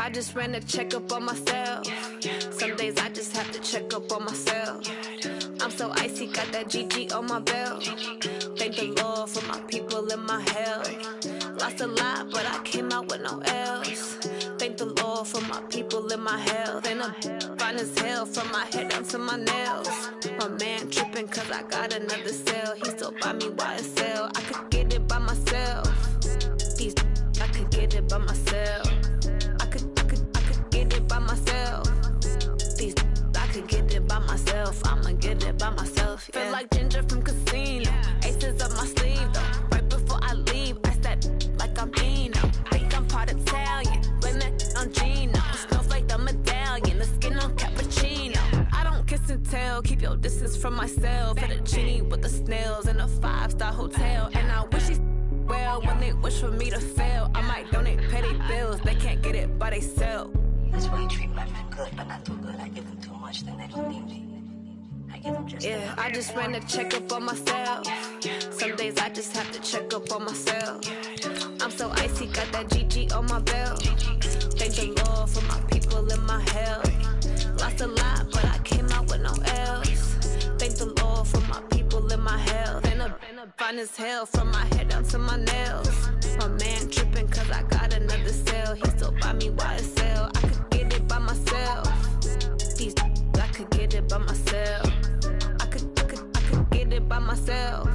I just ran a checkup on myself. Some days I just have to check up on myself. I'm so icy, got that GG on my belt. Thank the Lord for my people in my health. Lost a lot, but I came out with no L's. Thank the Lord for my people in my health. And I'm fine as hell from my head down to my nails. My man tripping cause I got another cell. He still buy me YSL. I could get it by myself. These I could get it by myself. I could get it by myself. These I could get it by myself. I'ma get it by myself. Yeah. Feel like Ginger from Casino. Aces up my sleeve though. Right before I leave, I step like I'm Dino. Think I'm part Italian. Blame that on Gino. Smells like the medallion. The skin on cappuccino. I don't kiss and tell. Keep your distance from myself. Fettuccine with the snails in a 5-star hotel. And I wish he's well when they wish for me to fail. I might donate petty bills. They can't get it by themselves. That's why you treat women good, but not too good. I give them too much, then they don't need me. I give them just enough. I just ran a checkup on myself. Some days I just have to check up on myself. I'm so icy, got that GG on my belt. Thank the Lord for my people in my health. Lost a lot, but I came out with no L's. Thank the Lord for my people in my health. And I'm fine as hell from my head down to my nails. My man tripping cause I got another cell. He still buy me YSL. I could get it by myself. These I could get it by myself. I could get it by myself.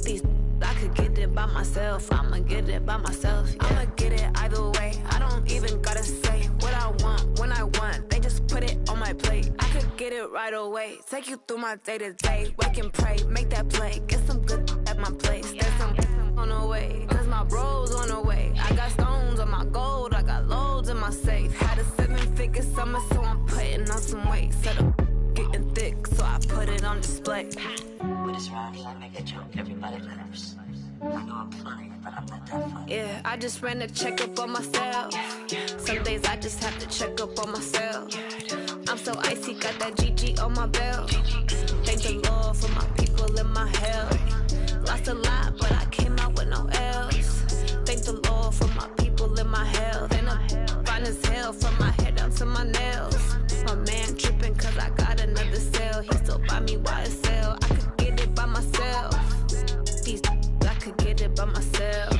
These I could get it by myself. I'ma get it by myself. Yeah. I'ma get it either way. I don't even gotta say what I want when I want. They just put it on my plate. I could get it right away. Take you through my day to day. Wake and pray, make that play. Get some good at my place. There's some on the way, cause my bro's on the way. I got stones on my gold. I got loads in my safe. Had a 7-figure summer, so I'm putting on some weight. Set up getting thick, so I put it on display. With this round, I make a joke, everybody laughs. I know I'm funny, but I'm not that funny. Yeah, I just ran a checkup on myself. Some days I just have to check up on myself. I'm so icy, got that GG on my belt. Thank the Lord for my people in my health. Lost a lot, but I came out with no L's. Thank the Lord for my people in my health. And I'm fine as hell from my head down to my nails. My man tripping cause I got another cell. He still buy me YSL. I could get it by myself. These I could get it by myself.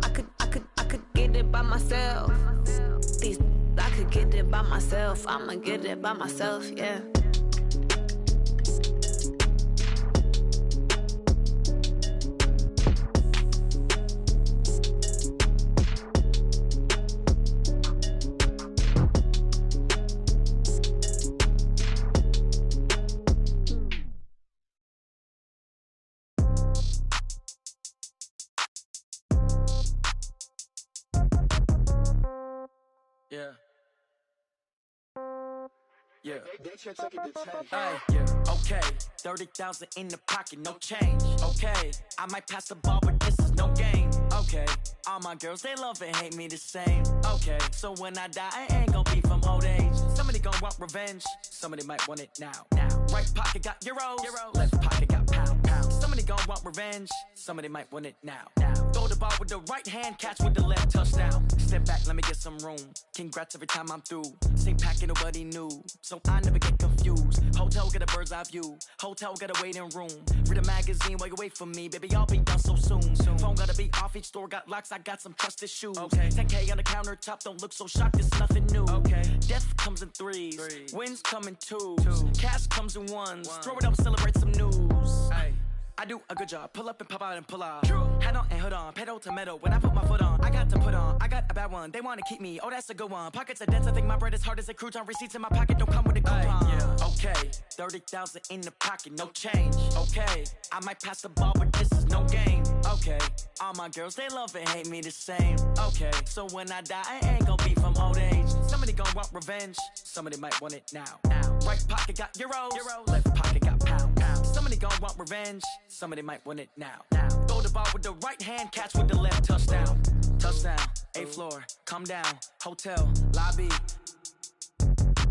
I could get it by myself. These I could get it by myself. I'ma get it by myself, yeah. Yeah. Yeah. Hey, yeah. Okay. 30,000 in the pocket, no change. Okay. I might pass the ball, but this is no game. Okay. All my girls, they love and hate me the same. Okay. So when I die, I ain't gon' be from old age. Somebody gon' want revenge. Somebody might want it now. Right pocket got euros. Left pocket got pound. Somebody gon' want revenge. Somebody might want it now. Throw the ball with the right hand, catch with the left, touchdown. Step back, let me get some room. Congrats every time I'm through. Same packet, nobody knew, so I never get confused. Hotel get a bird's eye view. Hotel got a waiting room. Read a magazine while you wait for me, baby. I'll be done so soon. Phone gotta be off. Each store got locks. I got some trusted shoes. Okay. 10K on the countertop. Don't look so shocked. It's nothing new. Okay. Death comes in threes. Wins come in twos. Cash comes in ones. Throw it up, celebrate some news. Hey. I do a good job, pull up and pop out and pull out. True. Head on and hood on, pedal to metal. When I put my foot on, I got to put on. I got a bad one, they wanna keep me. Oh, that's a good one. Pockets are dense, I think my bread is hard as a crouton. Receipts in my pocket don't come with a coupon. Yeah. Okay, 30,000 in the pocket, no change. Okay, I might pass the ball, but this is no game. Okay, all my girls, they love and hate me the same. Okay, so when I die, I ain't gon' be from old age. Somebody gon' want revenge, somebody might want it now. Right pocket got euros. Left pocket got pound. Somebody gon' want revenge, somebody might want it now. Throw the ball with the right hand, catch with the left, touchdown. Touchdown, 8th floor, come down, hotel, lobby.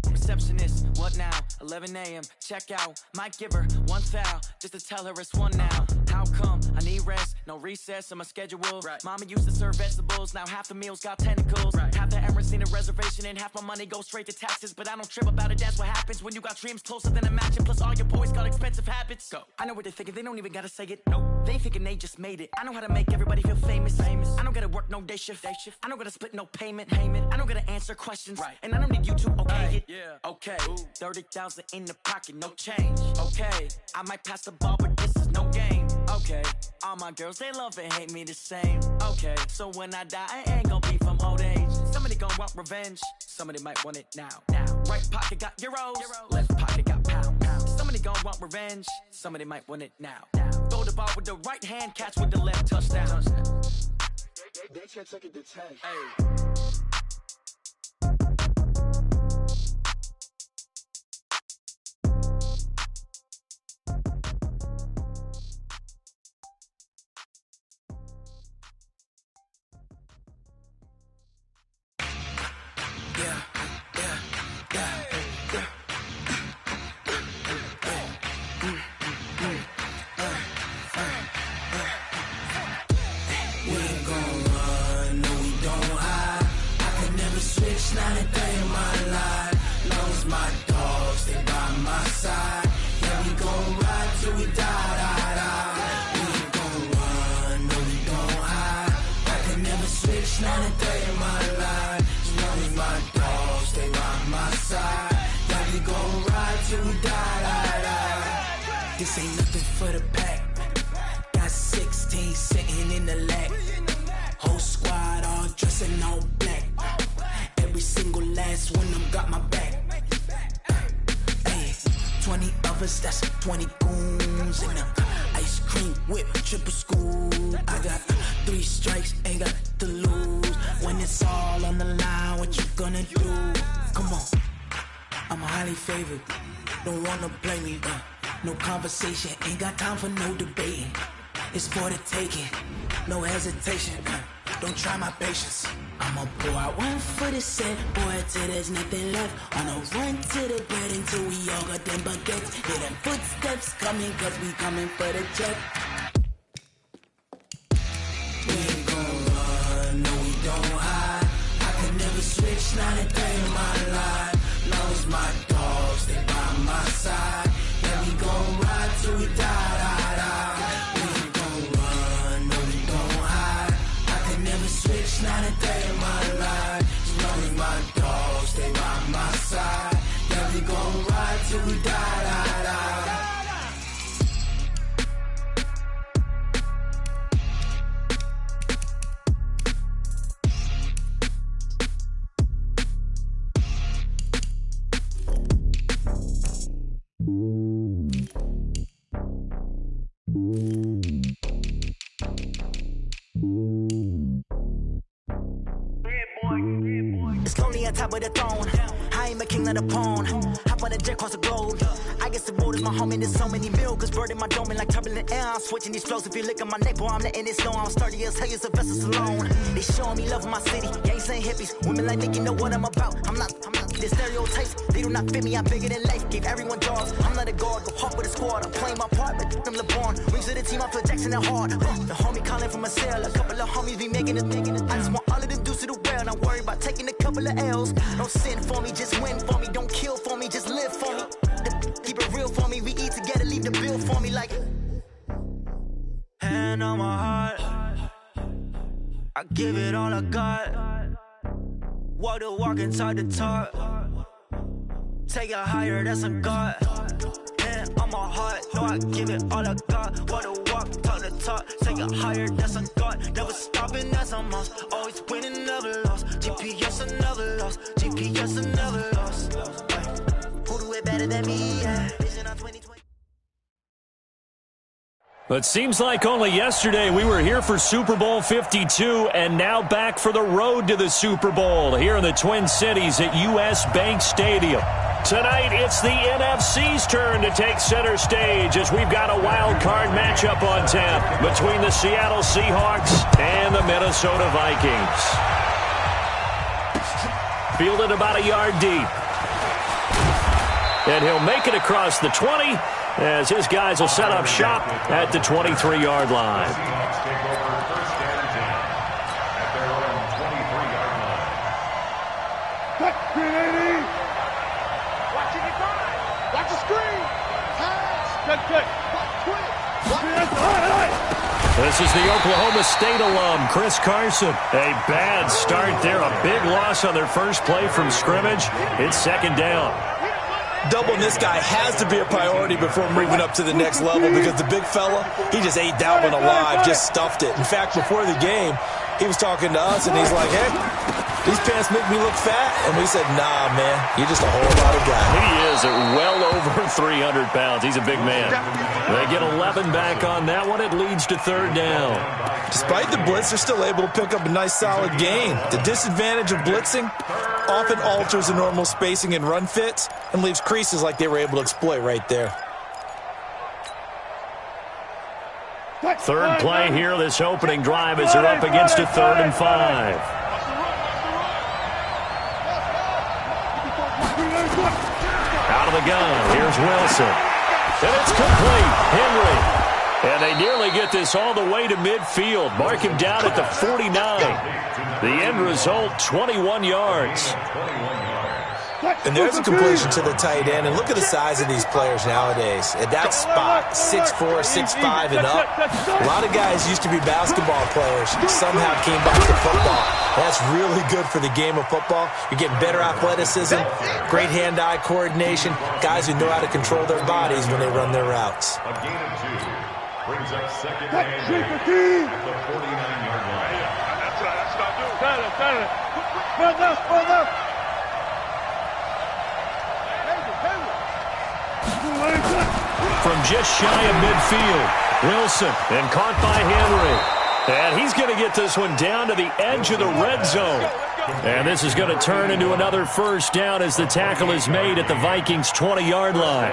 Receptionist, what now? 11 a.m., check out. Might give her one foul, just to tell her it's one now. How come? I need rest, no recess in my schedule. Right. Mama used to serve vegetables, now half the meals got tentacles. Right. Half the Emirates need a reservation and half my money goes straight to taxes. But I don't trip about it, that's what happens when you got dreams closer than a mansion. Plus all your boys got expensive habits. Go. I know what they're thinking, they don't even gotta say it. Nope. They thinking they just made it. I know how to make everybody feel famous. I don't gotta work no day shift. I don't gotta split no payment. I don't gotta answer questions. Right. And I don't need you to okay it. Yeah. Okay. 30,000 in the pocket, no change. Okay. I might pass the ball, but this is no game. Okay. All my girls, they love and hate me the same. Okay. So when I die, I ain't gonna be from old age. Somebody gonna want revenge. Somebody might want it now. Right pocket got euros. Left pocket got pounds. Somebody gonna want revenge. Somebody might want it now. Throw the ball with the right hand, catch with the left, touchdown. They can't take it to 10. Hey. Not a day in my life. Long as my dogs, they by my side. Yeah, we gon' ride till we die. We ain't gon' run, no, we gon' hide. I can never switch, not a day in my life. As long as my dogs, they by my side. Yeah, we gon' ride till we die. This ain't nothing for the pack. Got 16 sitting in the lap. Whole squad all dressing all black. Every single last one of them got my back. Hey, 20 of us, that's 20 goons. And ice cream whip, triple scoop. I got 3 strikes, ain't got to lose. When it's all on the line, what you gonna do? Come on, I'm highly favored. Don't wanna play me, no conversation. Ain't got time for no debating. It's for the taking, no hesitation. Don't try my patience. I'ma pour out one for the set, boy, till there's nothing left. On a run to the bread until we all got them baguettes. Hear them footsteps coming, cause we coming for the check. We ain't gon' run, no, we don't hide. I can never switch, not a day in my life. Long as my dogs, they by my side. Yeah, we gon' ride till we die. We ain't gon' run, no, we don't hide. I can never switch, not a day in my life. As long as my dogs, they by my side. Yeah, we gon' ride till we die. It's lonely on top of the throne. I ain't a king of the pawn. Hop on a jet across the globe. I guess the road is my home and there's so many milk. Cause bird in my dome and like turbulent air. I'm switching these flows. If you look at my neck, boy, I'm letting it slow. I'm sturdy as hell, as a vessel alone. They showing me love in my city. Gangsta and hippies. Women like Nick, you know what I'm about. I'm not the stereotypes. They do not fit me. I'm bigger than life. Gave everyone jobs. I'm not a guard. Go hard with a squad. I'm playing my part, but I'm LeBron. Rings to the team. I feel Jackson and hard. The homie calling from a cell. A couple of homies be making it. I just want all of them dudes to do well. Not worry about taking a couple of L's. Don't sin for me, just win for me. Don't kill for me, just live for me. Keep it real for me. We eat together, leave the bill for me like. Hand on my heart, I give it all I got. Walk the walk and talk the talk. Take it higher, that's a God. Hand on my heart, no, I give it all I got. Walk the walk, talk the talk. Take it higher, that's a God. Never stopping, that's a must. Always winning, never lost. GPS, I never lost. GPS, I never lost. Who do it better than me? Yeah. Vision on 2020. But seems like only yesterday we were here for Super Bowl 52 and now back for the road to the Super Bowl here in the Twin Cities at US Bank Stadium. Tonight, it's the NFC's turn to take center stage as we've got a wild card matchup on tap between the Seattle Seahawks and the Minnesota Vikings. Fielded about a yard deep. And he'll make it across the 20 as his guys will set up shop at the 23-yard line. Watch the screen. This is the Oklahoma State alum, Chris Carson. A bad start there. A big loss on their first play from scrimmage. It's second down. Doubling this guy has to be a priority before moving up to the next level because the big fella, he just ate that one alive, just stuffed it. In fact, before the game, he was talking to us, and he's like, hey, these pants make me look fat. And we said, nah, man, you're just a whole lot of guy. He is at well over 300 pounds. He's a big man. They get 11 back on that one. It leads to third down. Despite the blitz, they're still able to pick up a nice, solid gain. The disadvantage of blitzing often alters the normal spacing and run fits and leaves creases like they were able to exploit right there. Third play here, this opening drive as they're up against a 3rd and 5. Out of the gun, here's Wilson. And it's complete. Henry. And they nearly get this all the way to midfield. Mark him down at the 49. The end result, 21 yards. And there's a completion to the tight end. And look at the size of these players nowadays. At that spot, 6'4", 6'5", and up. A lot of guys used to be basketball players. Somehow came back to football. That's really good for the game of football. You're getting better athleticism, great hand-eye coordination, guys who know how to control their bodies when they run their routes. A gain of 2 brings up second and 10 at the 49-yard line. That's what I do. Further. From just shy of midfield, Wilson, and caught by Henry. And he's going to get this one down to the edge of the red zone. And this is going to turn into another first down as the tackle is made at the Vikings' 20-yard line.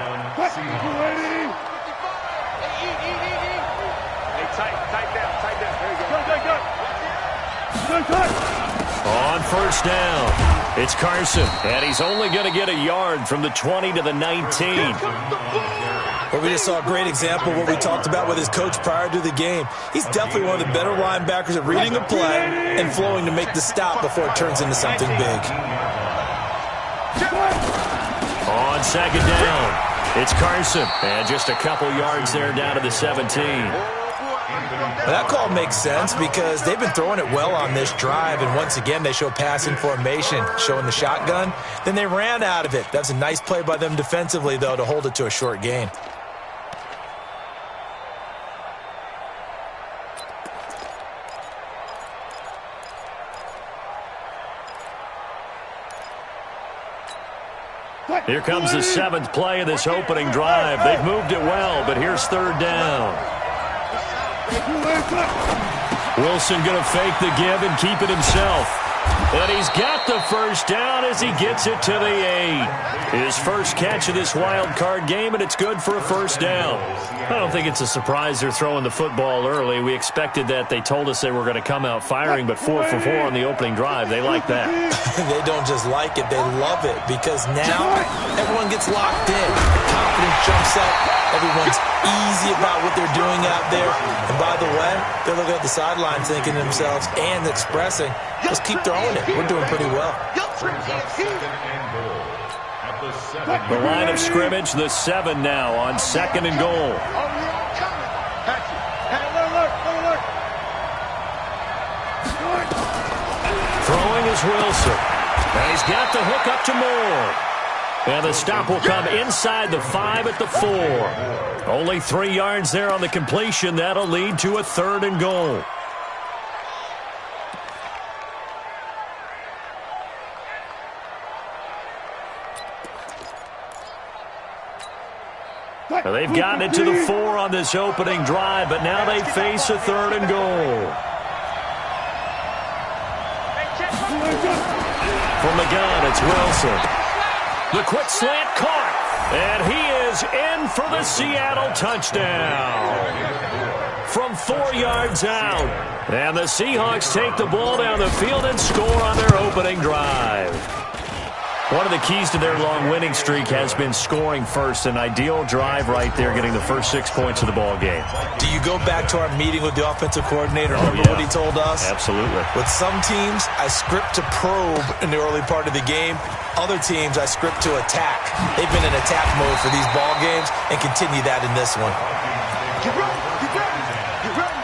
On first down, it's Carson, and he's only going to get a yard from the 20 to the 19. Well, we just saw a great example of what we talked about with his coach prior to the game. He's definitely one of the better linebackers at reading a play and flowing to make the stop before it turns into something big. On second down, it's Carson, and just a couple yards there down to the 17. Well, that call makes sense because they've been throwing it well on this drive, and once again they show passing formation, showing the shotgun. Then they ran out of it. That's a nice play by them defensively, though, to hold it to a short gain. Here comes the 7th play of this opening drive. They've moved it well, but here's third down. Wilson going to fake the give and keep it himself. And he's got the first down as he gets it to the 8. His first catch of this wild card game, and it's good for a first down. I don't think it's a surprise they're throwing the football early. We expected that. They told us they were going to come out firing, but 4 for 4 on the opening drive. They like that. They don't just like it, they love it, because now everyone gets locked in. Confidence jumps up. Everyone's easy about what they're doing out there. And by the way, they're looking at the sideline thinking to themselves and expressing, let's keep throwing it. We're doing pretty well. The line of scrimmage, the 7 now on 2nd and goal. Throwing is Wilson. And he's got the hook up to Moore. And the stop will come inside the 5 at the 4. Only 3 yards there on the completion. That'll lead to a 3rd and goal. Now they've gotten it to the 4 on this opening drive, but now they face a 3rd and goal. From the gun, it's Wilson. The quick slant caught, and he is in for the Seattle touchdown. From 4 yards out, and the Seahawks take the ball down the field and score on their opening drive. One of the keys to their long winning streak has been scoring first. An ideal drive right there, getting the first 6 points of the ball game. Do you go back to our meeting with the offensive coordinator? Remember what he told us? Absolutely. With some teams, I script to probe in the early part of the game. Other teams, I script to attack. They've been in attack mode for these ball games and continue that in this one. Get ready, get ready, get ready.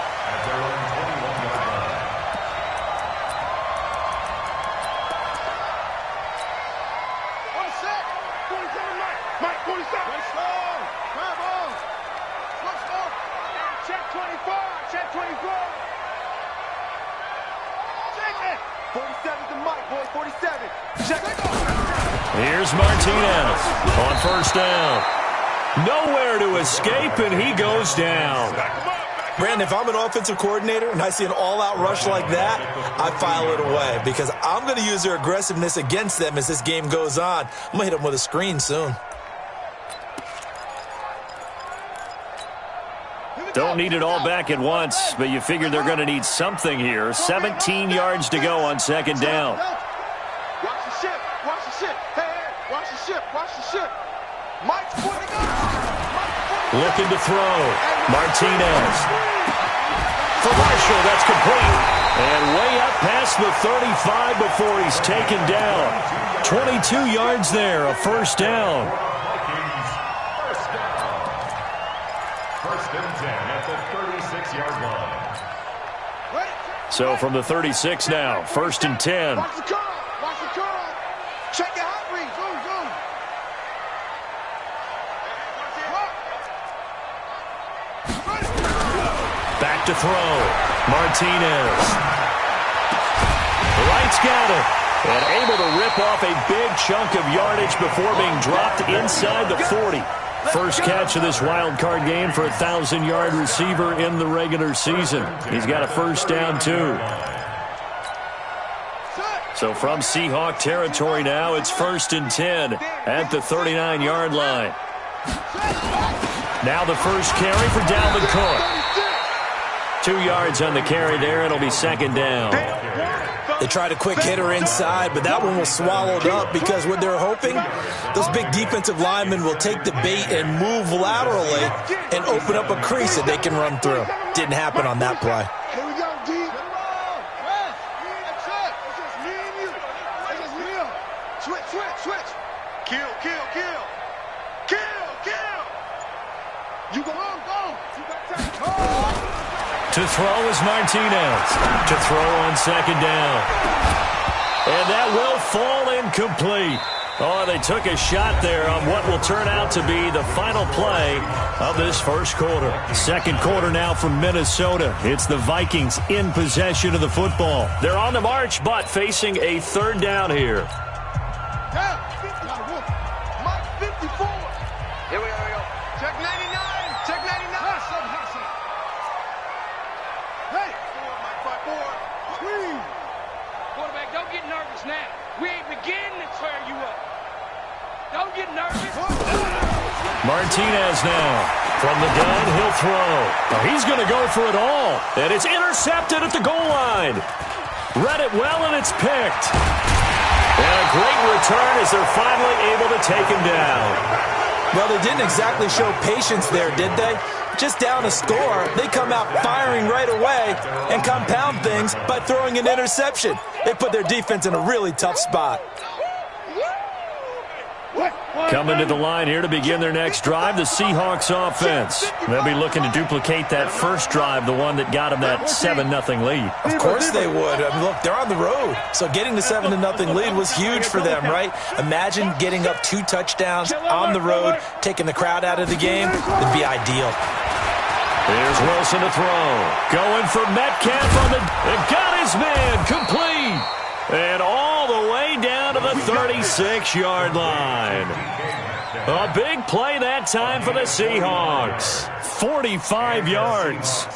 Mike, 47. Let's go. Grab on. Let's go. Check 24. Check 24. Check it. 47 to Mike, boys. 47. Check it. Here's Martinez on first down. Nowhere to escape, and he goes down. Brandon, if I'm an offensive coordinator and I see an all-out rush like that, I file it away because I'm going to use their aggressiveness against them as this game goes on. I'm going to hit them with a screen soon. Don't need it all back at once, but you figure they're going to need something here. 17 yards to go on second down. Watch the ship. Watch the ship. Hey, watch the ship. Watch the ship. Mike's putting up. Looking to throw. Martinez. For Marshall, that's complete. And way up past the 35 before he's taken down. 22 yards there, a first down. First and 10 at the 36-yard line. So from the 36 now, first and 10. Watch the curl. Watch the curl. Check your hot read. Zoom, zoom. Back to throw. Martinez. Wright's got it. And able to rip off a big chunk of yardage before being dropped inside the 40. First catch of this wild card game for a 1,000-yard receiver in the regular season. He's got a first down, too. So from Seahawk territory now, it's first and 10 at the 39-yard line. Now the first carry for Dalvin Cook. 2 yards on the carry there. It'll be second down. They tried a quick hitter inside, but that one was swallowed up because what they're hoping, those big defensive linemen will take the bait and move laterally and open up a crease that they can run through. Didn't happen on that play. Here we go, D. That's it. It's just me and you. It's just me. Switch, switch, switch. Kill, kill, kill. Kill, kill. You go on, go. You got time. To throw is Martinez. To throw on second down. And that will fall incomplete. Oh, they took a shot there on what will turn out to be the final play of this first quarter. Second quarter now from Minnesota. It's the Vikings in possession of the football. They're on the march, but facing a third down here. Down. Mike 54. Here we go. Check 99. Check 99. Hey. Quarterback, don't get nervous now. We ain't beginning to tear you up. Don't get nervous. Martinez now. From the gun, he'll throw. He's going to go for it all. And it's intercepted at the goal line. Read it well, and it's picked. And a great return as they're finally able to take him down. Well, they didn't exactly show patience there, did they? Just down a score, they come out firing right away and compound things by throwing an interception. They put their defense in a really tough spot. Coming to the line here to begin their next drive, the Seahawks offense. They'll be looking to duplicate that first drive, the one that got them that 7-0 lead. Of course they would. I mean, look, they're on the road. So getting the 7-0 lead was huge for them, right? Imagine getting up 2 touchdowns on the road, taking the crowd out of the game. It'd be ideal. Here's Wilson to throw. Going for Metcalf on the... And got his man complete. And all the way down to the 36-yard line. A big play that time for the Seahawks. 45 yards.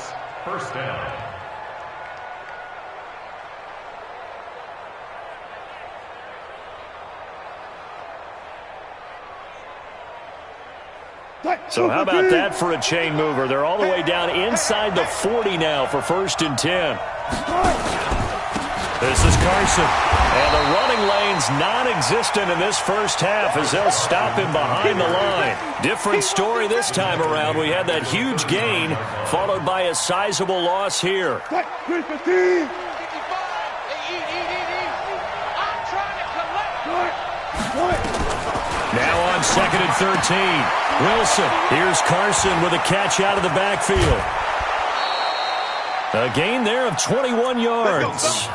First down. So how about that for a chain mover? They're all the way down inside the 40 now for first and 10. This is Carson. And the running lane's non-existent in this first half as they'll stop him behind the line. Different story this time around. We had that huge gain followed by a sizable loss here. Now on 2nd and 13. Wilson. Here's Carson with a catch out of the backfield. A gain there of 21 yards.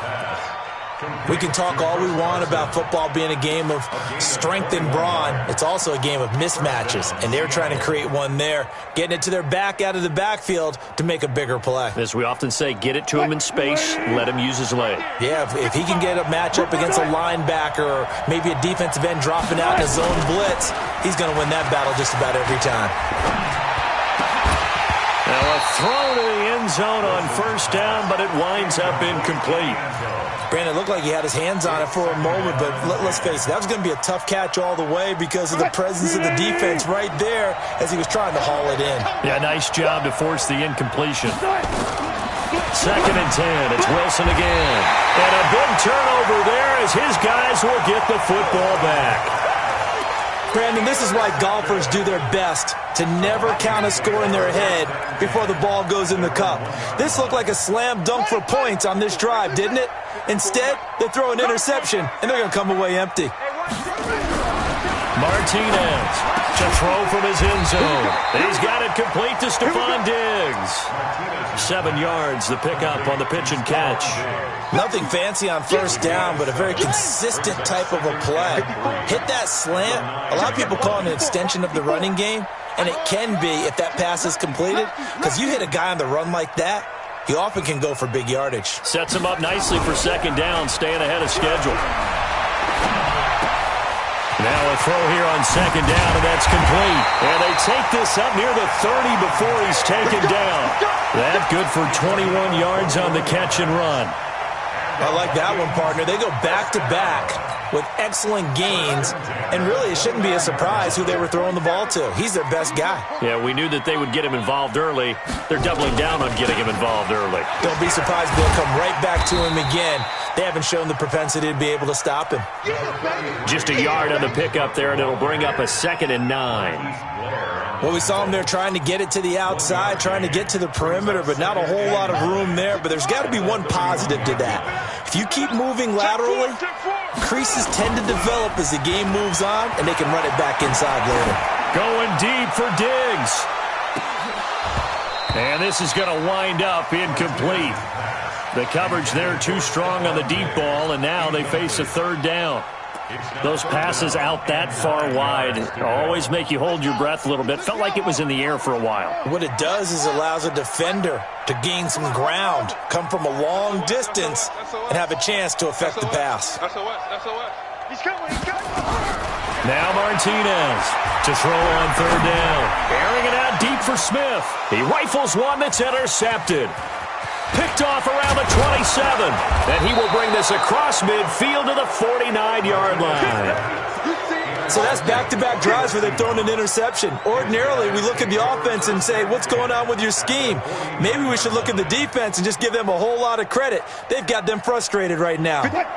We can talk all we want about football being a game of strength and brawn. It's also a game of mismatches, and they're trying to create one there, getting it to their back out of the backfield to make a bigger play. As we often say, get it to him in space, let him use his leg. Yeah, if he can get a matchup against a linebacker or maybe a defensive end dropping out in a zone blitz, he's going to win that battle just about every time. Now a throw to the end zone on first down, but it winds up incomplete. Brandon, it looked like he had his hands on it for a moment, but let's face it, that was going to be a tough catch all the way because of the presence of the defense right there as he was trying to haul it in. Yeah, nice job to force the incompletion. 2nd and 10. It's Wilson again. And a big turnover there as his guys will get the football back. Brandon, this is why golfers do their best to never count a score in their head before the ball goes in the cup. This looked like a slam dunk for points on this drive, didn't it? Instead, they throw an interception, and they're going to come away empty. Martinez to throw from his end zone. He's got it complete to Stephon Diggs. 7 yards, the pickup on the pitch and catch. Nothing fancy on first down, but a very consistent type of a play. Hit that slant. A lot of people call it an extension of the running game, and it can be if that pass is completed, because you hit a guy on the run like that, he often can go for big yardage. Sets him up nicely for 2nd down, staying ahead of schedule. Now a throw here on 2nd down, and that's complete. And they take this up near the 30 before he's taken down. That good for 21 yards on the catch and run. I like that one, partner. They go back-to-back with excellent gains, and really it shouldn't be a surprise who they were throwing the ball to. He's their best guy. Yeah, we knew that they would get him involved early. They're doubling down on getting him involved early. Don't be surprised they'll come right back to him again. They haven't shown the propensity to be able to stop him. Just a yard on the pickup there, and it'll bring up a 2nd and 9. Well, we saw him there trying to get it to the outside, trying to get to the perimeter, but not a whole lot of room there. But there's got to be one positive to that. If you keep moving laterally, creases tend to develop as the game moves on, and they can run it back inside later. Going deep for Diggs. And this is going to wind up incomplete. The coverage there too strong on the deep ball, and now they face a 3rd down. Those passes out that far wide always make you hold your breath a little bit. Felt like it was in the air for a while. What it does is it allows a defender to gain some ground, come from a long distance, and have a chance to affect the pass. Now Martinez to throw on 3rd down. Airing it out deep for Smith. He rifles one that's intercepted. Picked off around the 27. And he will bring this across midfield to the 49-yard line. So that's back-to-back drives where they've thrown an interception. Ordinarily, we look at the offense and say, what's going on with your scheme? Maybe we should look at the defense and just give them a whole lot of credit. They've got them frustrated right now. 14, got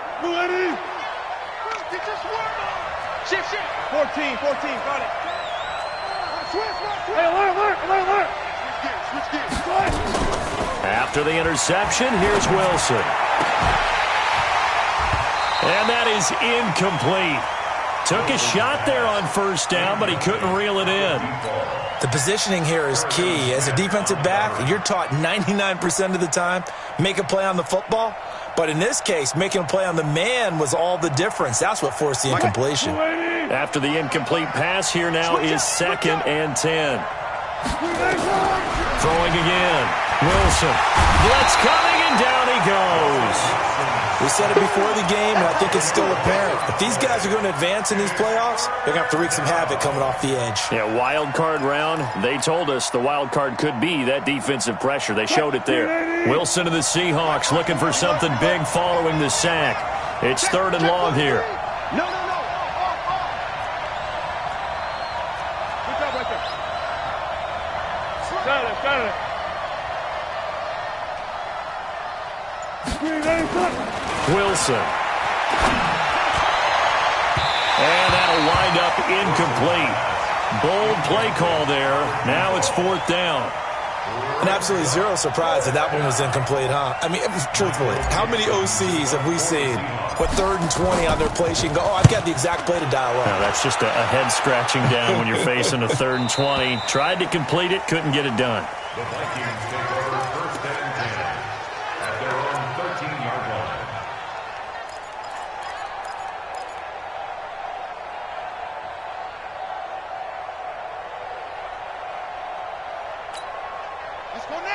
it. Hey, alert. Switch gears. After the interception, here's Wilson. And that is incomplete. Took a shot there on first down, but he couldn't reel it in. The positioning here is key. As a defensive back, you're taught 99% of the time, make a play on the football. But in this case, making a play on the man was all the difference. That's what forced the incompletion. After the incomplete pass, here now is 2nd and 10. Throwing again. Wilson. Blitz coming, and down he goes. We said it before the game, and I think it's still apparent. If these guys are going to advance in these playoffs, they're going to have to wreak some havoc coming off the edge. Yeah, wild card round. They told us the wild card could be that defensive pressure. They showed it there. Wilson to the Seahawks looking for something big following the sack. It's 3rd and long here. No. Good job right there. Got it. Wilson. And that'll wind up incomplete. Bold play call there. Now it's 4th down. And absolutely zero surprise that that one was incomplete, huh? I mean, truthfully, how many OCs have we seen with 3rd and 20 on their play sheet and go, oh, I've got the exact play to dial up? No, that's just a head scratching down when you're facing a 3rd and 20. Tried to complete it, couldn't get it done. The Vikings take over 1st and 10 at their own 13-yard line.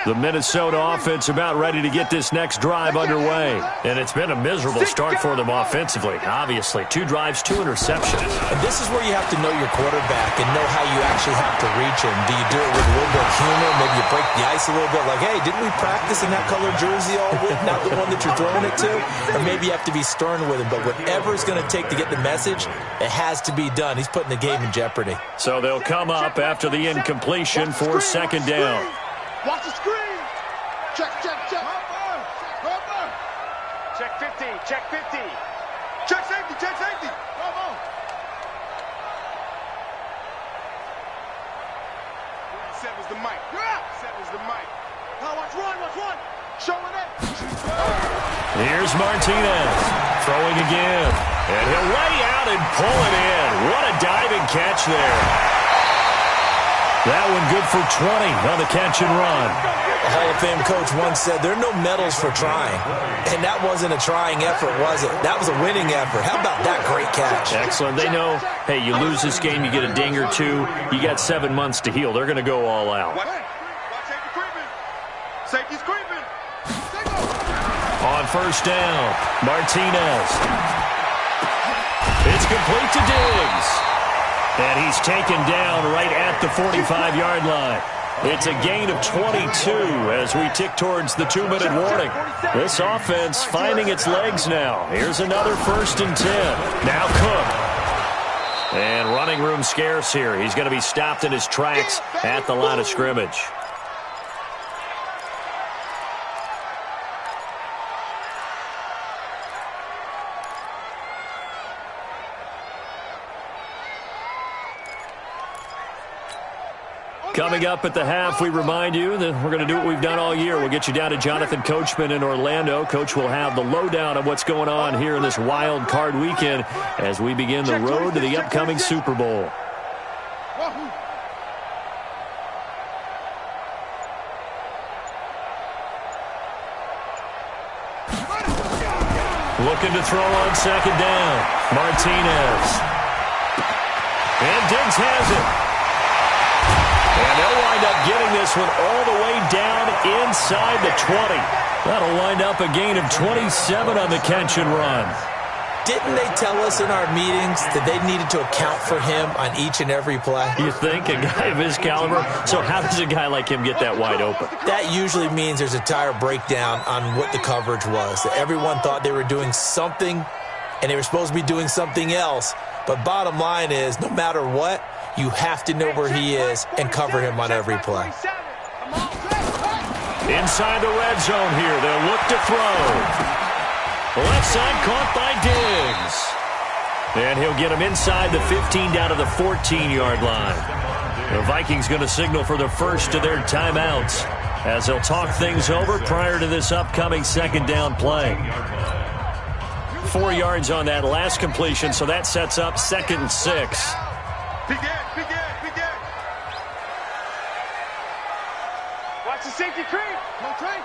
The Minnesota offense about ready to get this next drive underway. And it's been a miserable start for them offensively. Obviously, 2 drives, 2 interceptions. And this is where you have to know your quarterback and know how you actually have to reach him. Do you do it with a little bit of humor? Maybe you break the ice a little bit. Like, hey, didn't we practice in that colored jersey all week? Not the one that you're throwing it to? Or maybe you have to be stern with him. But whatever it's going to take to get the message, it has to be done. He's putting the game in jeopardy. So they'll come up after the incompletion for 2nd down. Watch the screen. Check. Check 50. Check 50. Check safety. Come on. Seven's the mic. Seven's the mic. Now watch one. Showing it. Here's Martinez. Throwing again. And he'll lay out and pull it in. What a diving catch there. That one good for 20 on the catch and run. A Hall of Fame coach once said, there are no medals for trying. And that wasn't a trying effort, was it? That was a winning effort. How about that great catch? Excellent. They know, hey, you lose this game, you get a ding or 2. You got 7 months to heal. They're going to go all out. Watch safety creeping. Safety's creeping. On 1st down, Martinez. It's complete to Diggs. And he's taken down right at the 45-yard line. It's a gain of 22 as we tick towards the 2-minute warning. This offense finding its legs now. Here's another 1st and 10. Now Cook. And running room scarce here. He's going to be stopped in his tracks at the line of scrimmage. Coming up at the half, we remind you that we're going to do what we've done all year. We'll get you down to Jonathan Coachman in Orlando. Coach will have the lowdown of what's going on here in this wild card weekend as we begin the road to the upcoming Super Bowl. Looking to throw on 2nd down. Martinez. And Diggs has it. And they'll wind up getting this one all the way down inside the 20. That'll wind up a gain of 27 on the catch and run. Didn't they tell us in our meetings that they needed to account for him on each and every play? You think? A guy of his caliber? So how does a guy like him get that wide open? That usually means there's a entire breakdown on what the coverage was. That everyone thought they were doing something, and they were supposed to be doing something else. But bottom line is, no matter what, you have to know where he is and cover him on every play. Inside the red zone here, they'll look to throw. Left side caught by Diggs. And he'll get him inside the 15 down to the 14-yard line. The Vikings going to signal for the first of their timeouts as they'll talk things over prior to this upcoming 2nd down play. 4 yards on that last completion, so that sets up 2nd and 6. Begin. Watch the safety creep. No train.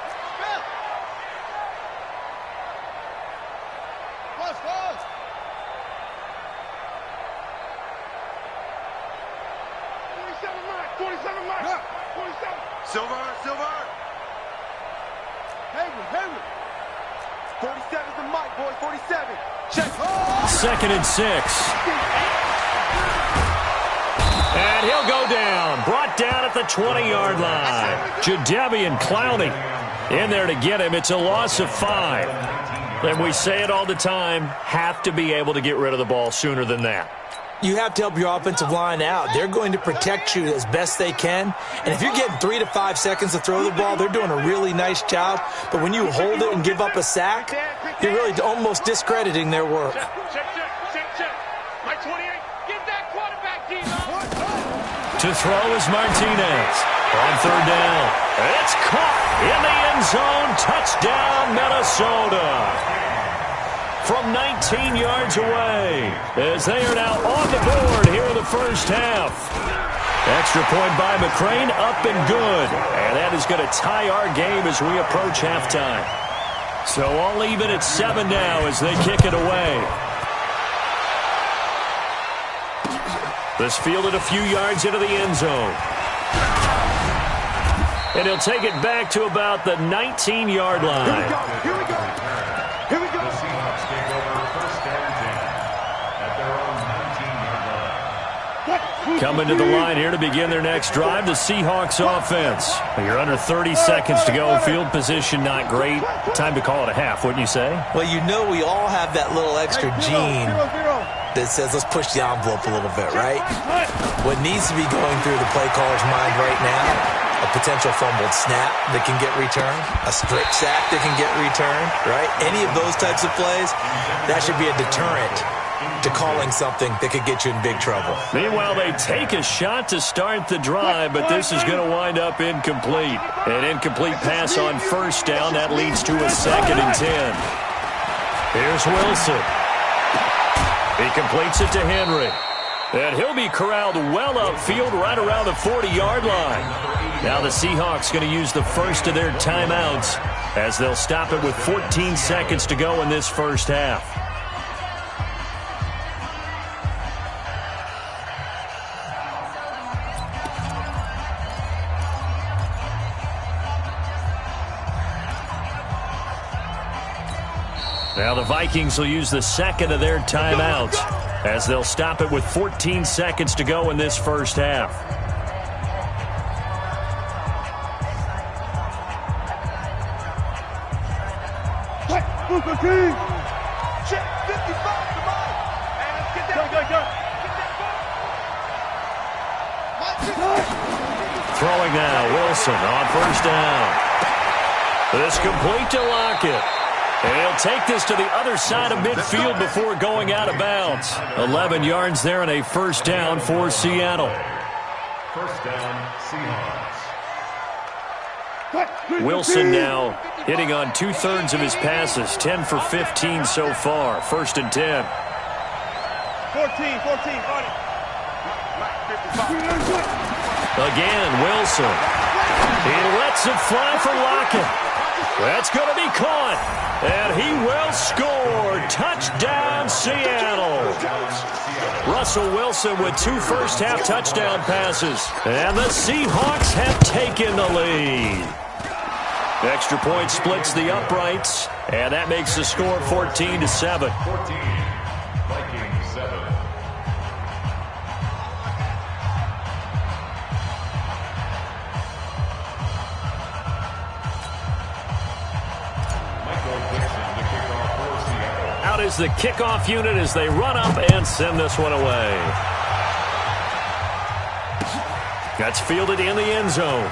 Pause. 47 mark. 47. Silver. Hayward. 47's the mic, boy. 47. Check. 2nd and 6. And he'll go down. Brought down at the 20-yard line. Jadeveon Clowney in there to get him. It's a loss of 5. And we say it all the time, have to be able to get rid of the ball sooner than that. you have to help your offensive line out. They're going to protect you as best they can. And if you're getting 3 to 5 seconds to throw the ball, they're doing a really nice job. But when you hold it and give up a sack, you're really almost discrediting their work. To throw is Martinez. On third down. It's caught in the end zone. Touchdown, Minnesota. From 19 yards away, as they are now on the board here in the first half. Extra point by McCrane, up and good. And that is going to tie our game as we approach halftime. So all even at 7 now as they kick it away. This fielded a few yards into the end zone. And he'll take it back to about the 19-yard line. Here we go. Here we go. The Seahawks take over first and 10 at their own 19-yard line. Coming to the line here to begin their next drive, the Seahawks offense. You're under 30 seconds to go. Field position not great. Time to call it a half, wouldn't you say? Well, you know we all have that little extra gene that says let's push the envelope a little bit, right? What needs to be going through the play caller's mind right now, a potential fumbled snap that can get returned, a strip sack that can get returned, right? Any of those types of plays, that should be a deterrent to calling something that could get you in big trouble. Meanwhile, they take a shot to start the drive, but this is going to wind up incomplete. An incomplete pass on first down. That leads to a 2nd and 10. Here's Wilson. He completes it to Henry. And he'll be corralled well upfield right around the 40-yard line. Now the Seahawks going to use the first of their timeouts as they'll stop it with 14 seconds to go in this first half. Now the Vikings will use the second of their timeouts as they'll stop it with 14 seconds to go in this first half. Throwing now, Wilson on first down. This complete to Lockett. And he'll take this to the other side of midfield before going out of bounds. 11 yards there and a first down for Seattle. First down, Seahawks. Wilson now hitting on 2/3 of his passes, 10 for 15 so far. 1st and 10. 14. Again, Wilson. He lets it fly for Lockett. That's going to be caught. And he will score. Touchdown, Seattle. Russell Wilson with 2 first-half touchdown passes. And the Seahawks have taken the lead. Extra point splits the uprights. And that makes the score 14-7. 14, Vikings 7. Out is the kickoff unit as they run up and send this one away. That's fielded in the end zone.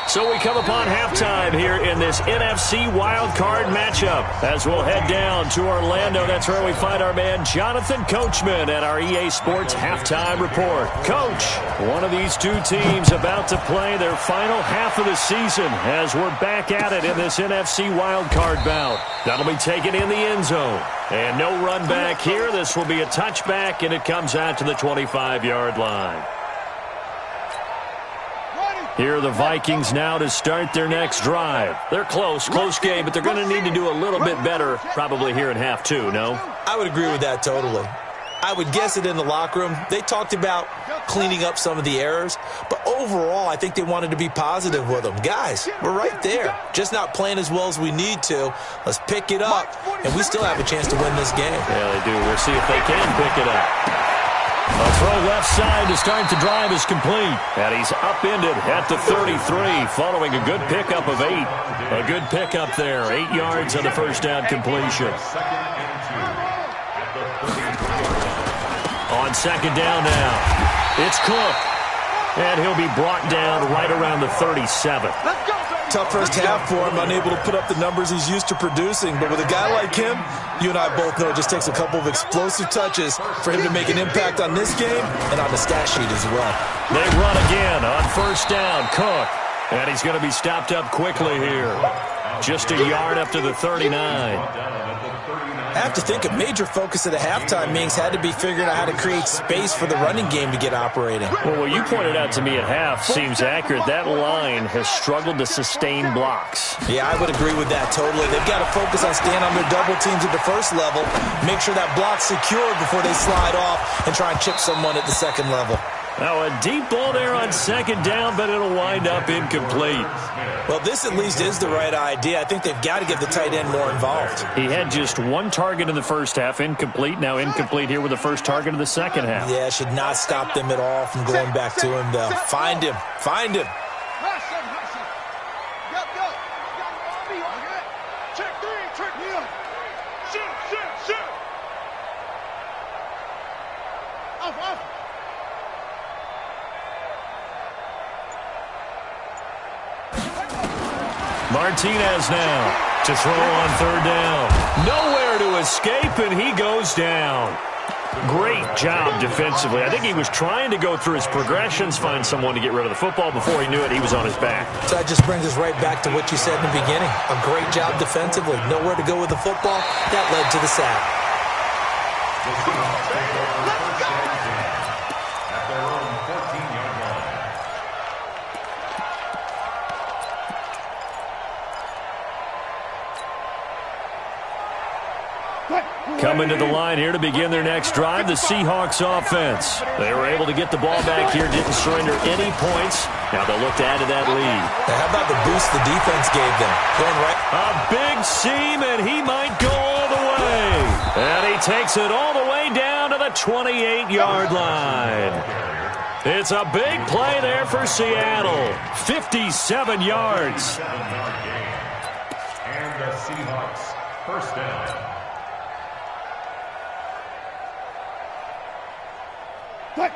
So we come upon halftime here in this NFC wildcard matchup as we'll head down to Orlando. That's where we find our man Jonathan Coachman at our EA Sports Halftime Report. Coach, one of these two teams about to play their final half of the season as we're back at it in this NFC wildcard bout. That'll be taken in the end zone. And no run back here. This will be a touchback, and it comes out to the 25-yard line. Here are the Vikings now to start their next drive. They're close game, but they're going to need to do a little bit better probably here in half two, no? I would agree with that totally. I would guess it in the locker room. They talked about cleaning up some of the errors, but overall I think they wanted to be positive with them. Guys, we're right there. Just not playing as well as we need to. Let's pick it up, and we still have a chance to win this game. Yeah, they do. We'll see if they can pick it up. A throw left side to start the drive is complete. And he's upended at the 33 following a good pickup of 8. A good pickup there. 8 yards on the first down completion. On second down now, it's Cook. And he'll be brought down right around the 37. Tough first half for him, unable to put up the numbers he's used to producing. But with a guy like him, you and I both know it just takes a couple of explosive touches for him to make an impact on this game and on the stat sheet as well. They run again on first down, Cook. And he's going to be stopped up quickly here. Just a yard up to the 39. I have to think a major focus at the halftime meetings had to be figuring out how to create space for the running game to get operating. Well, what you pointed out to me at half seems accurate. That line has struggled to sustain blocks. Yeah, I would agree with that totally. They've got to focus on staying on their double teams at the first level, make sure that block's secured before they slide off and try and chip someone at the second level. Now a deep ball there on second down, but it'll wind up incomplete. Well, this at least is the right idea. I think they've got to get the tight end more involved. He had just 1 target in the first half, incomplete. Now incomplete here with the first target of the second half. Yeah, should not stop them at all from going back to him, though. Find him. Find him. Martinez now to throw on third down. Nowhere to escape, and he goes down. Great job defensively. I think he was trying to go through his progressions, find someone to get rid of the football. Before he knew it, he was on his back. So that just brings us right back to what you said in the beginning. A great job defensively. Nowhere to go with the football. That led to the sack. Coming to the line here to begin their next drive, the Seahawks offense. They were able to get the ball back here, didn't surrender any points. Now they'll look to add to that lead. Now how about the boost the defense gave them? Going right. A big seam, and he might go all the way. And he takes it all the way down to the 28-yard line. It's a big play there for Seattle. 57 yards. And the Seahawks, first down.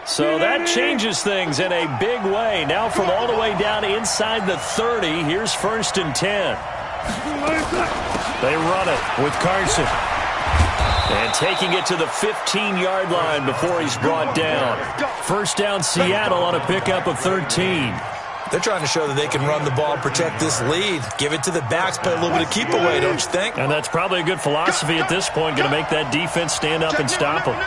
So that changes things in a big way. Now from all the way down inside the 30, here's first and 10. They run it with Carson. And taking it to the 15-yard line before he's brought down. First down Seattle on a pickup of 13. They're trying to show that they can run the ball, protect this lead. Give it to the backs, play a little bit of keep away, don't you think? And that's probably a good philosophy at this point. Going to make that defense stand up and stop them.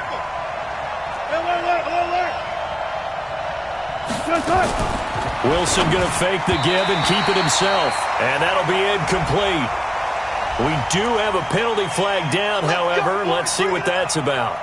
Wilson going to fake the give and keep it himself. And that'll be incomplete. We do have a penalty flag down, however. Let's see what that's about.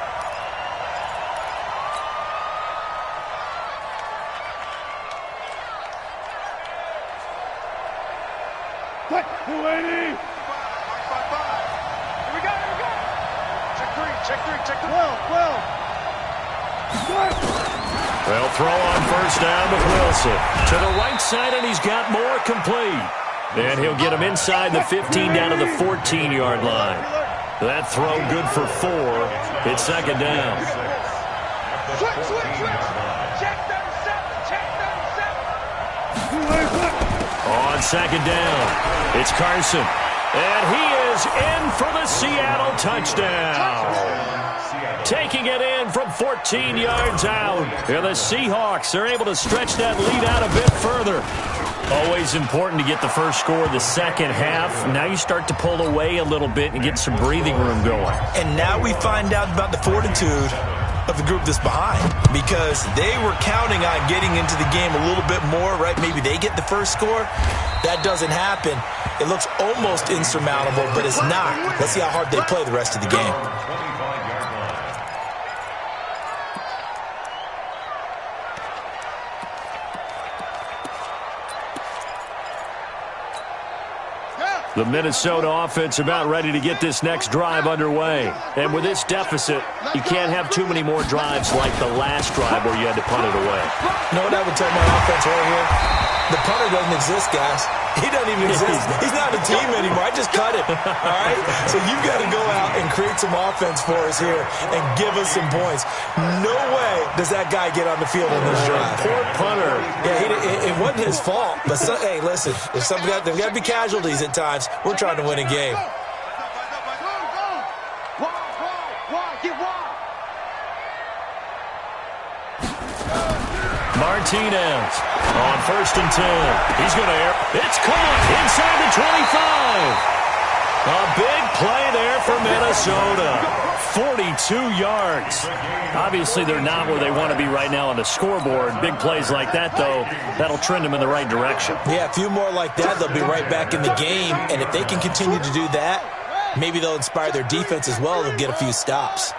They'll throw on first down with Wilson. To the right side, and he's got more complete. And he'll get him inside the 15 down to the 14-yard line. That throw good for 4. It's second down. On second down, it's Carson. And he is in for the Seattle touchdown. Taking it in from 14 yards out. And the Seahawks are able to stretch that lead out a bit further. Always important to get the first score of the second half. Now you start to pull away a little bit and get some breathing room going. And now we find out about the fortitude of the group that's behind, because they were counting on getting into the game a little bit more, right? Maybe they get the first score. That doesn't happen. It looks almost insurmountable, but it's not. Let's see how hard they play the rest of the game. The Minnesota offense about ready to get this next drive underway. And with this deficit, you can't have too many more drives like the last drive where you had to punt it away. You know what I would tell my offense right here? The punter doesn't exist, guys. He doesn't even exist. He's not a team anymore. I just cut him. All right? So you've got to go out and create some offense for us here and give us some points. No way does that guy get on the field on this drive. Poor punter. Yeah, it wasn't his fault. But, hey, listen, there's got to be casualties at times. We're trying to win a game. Martinez on 1st and 10. He's going to air. It's caught inside the 25. A big play there for Minnesota. 42 yards. Obviously, they're not where they want to be right now on the scoreboard. Big plays like that, though, that'll trend them in the right direction. Yeah, a few more like that, they'll be right back in the game. And if they can continue to do that, maybe they'll inspire their defense as well. They'll get a few stops.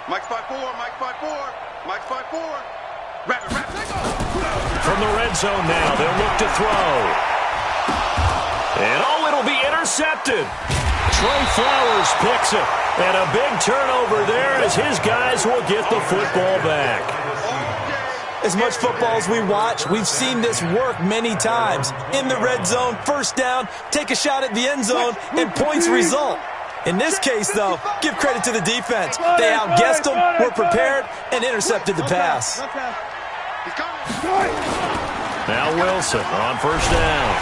Mike 5-4, Mike 5-4, Mike 5-4. Rapid. From the red zone now, they'll look to throw. And it'll be intercepted. Trey Flowers picks it. And a big turnover there as his guys will get the football back. As much football as we watch, we've seen this work many times. In the red zone, first down, take a shot at the end zone, and points result. In this case, though, give credit to the defense. They outguessed them, were prepared, and intercepted the pass. Now Wilson on 1st down.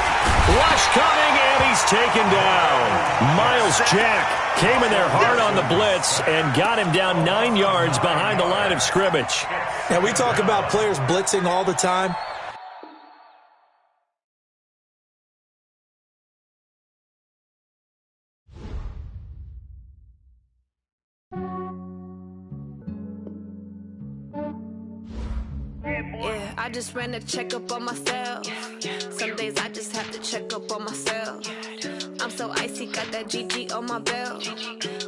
Rush coming, and he's taken down. Miles Jack came in there hard on the blitz and got him down 9 yards behind the line of scrimmage. Now, we talk about players blitzing all the time. Yeah, I just ran a checkup on myself. Some days I just have to check up on myself. I'm so icy, got that GG on my belt.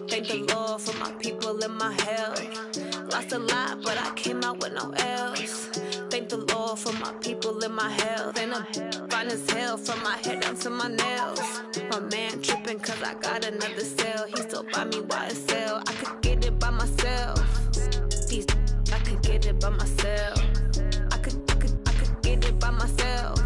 Thank the Lord for my people and my health. Lost a lot, but I came out with no L's. Thank the Lord for my people and my health. And I'm fine as hell from my head down to my nails. My man tripping cause I got another cell. He still buy me YSL. I could get it by myself. I could get it by myself. I could get it by myself.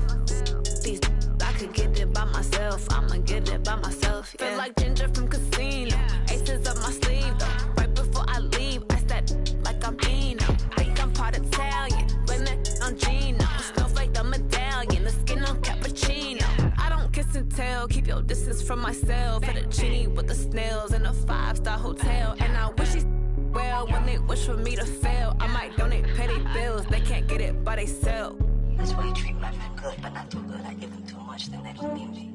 I could get it by myself. I'ma get it by myself. Yeah. Feel like Ginger from Casino. Aces up my sleeve though. Right before I leave, I step like I'm Dino. Think I'm part Italian. Blame that on Gino. Snowflake the medallion. The skin on cappuccino. I don't kiss and tell. Keep your distance from myself. Fettuccine with the snails in a 5-star hotel. And I wish he's well when they wish for me to fail. I might donate petty bills. They can't get it by themselves. That's why you treat my men good, but not too good. I give them too much, then they don't need me.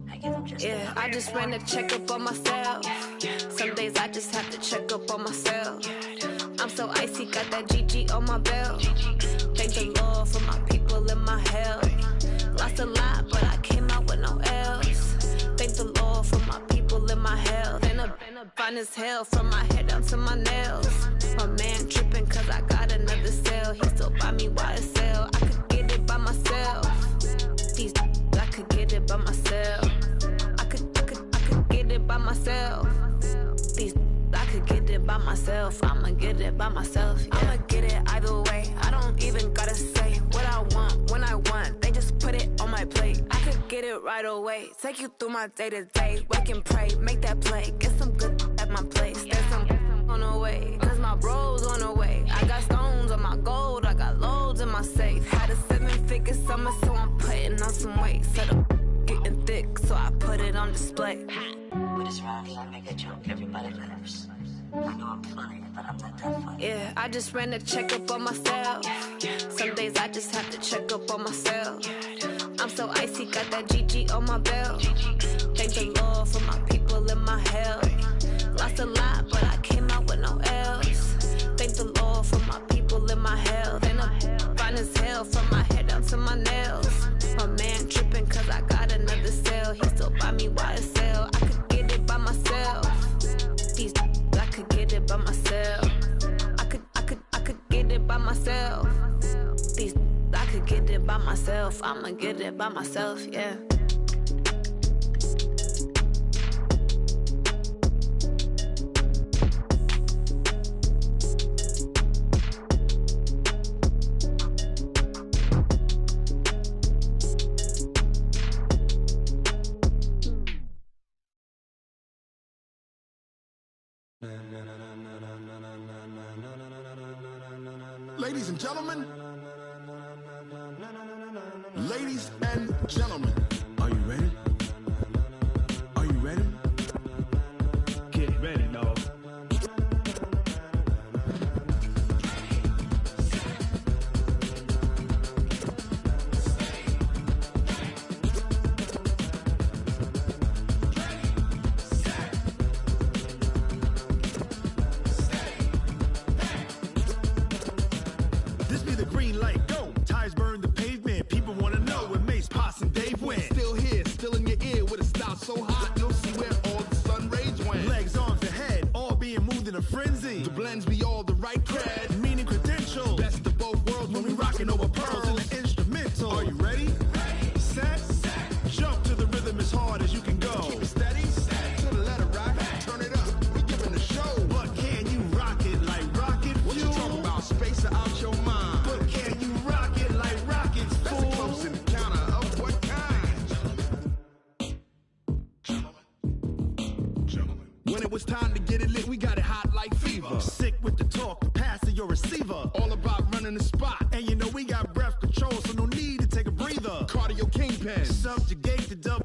I give them just enough. I just ran a checkup on myself. Some days I just have to check up on myself. I'm so icy, got that GG on my belt. Thank the Lord for my people and my health. Lost a lot, but I came out with no L's. Thank the Lord for my people and my health. And I'm fine as hell from my head down to my nails. My man tripping cause I got another cell. He still buy me YSL. I could get it by myself. I could get it by myself. I could get it by myself. I could get it by myself. I'ma get it by myself. Yeah. I'ma get it either way. I don't even gotta say what I want when I want. They just put it on my plate. I could get it right away. Take you through my day to day. Wake and pray, make that play. Get some good at my place. There's some on the way. Cause my bros on the way. I got stones on my gold. I got loads in my safe. Had a 7-figure summer, so I'm putting on some weight. Set up getting thick, so I put it on display. With this round here, I make a joke, everybody laughs. I know I'm funny, but I'm not that funny. Yeah, I just ran a checkup on myself. Some days I just have to check up on myself. I'm so icy, got that GG on my belt. Thank the Lord for my people and my health. Lost a lot, but I came out with no L's. Thank the Lord for my people and my health. And I'm fine as hell from my head down to my nails. My man tripping cause I got another cell. He still buy me YSL. I could get it by myself. I could get it by myself. I could get it by myself. get it by myself. I'ma get it by myself, yeah. Ladies and gentlemen, ladies and gentlemen, are you ready? Are you ready? Get ready, dog. This be the green light, go. Tires burn the pavement. People wanna know where Mace, Potts, and Dave went. Still here, still in your ear with a style so hot, you'll see where all the sun rays went. Legs, arms, and head, all being moved in a frenzy. The blends be all the right cred, meaning credentials. Best of both worlds when we rockin' over pearls in the instrumental. Are you ready? Set, jump to the rhythm as hard as you can go. Keep it steady, to the letter right. Turn it up, we giving the show. But can you rock it like rocket fuel? What you talking about? Space out your mind. But can you rock it like rockets, fool? That's a close encounter of what kind? Gentlemen. When it was time to get it lit, we got it hot like fever. Sick with the talk, the pass to your receiver. All about running the spot. And you know we got breath control, so no need to take a breather. Cardio kingpin. Subjugate the dub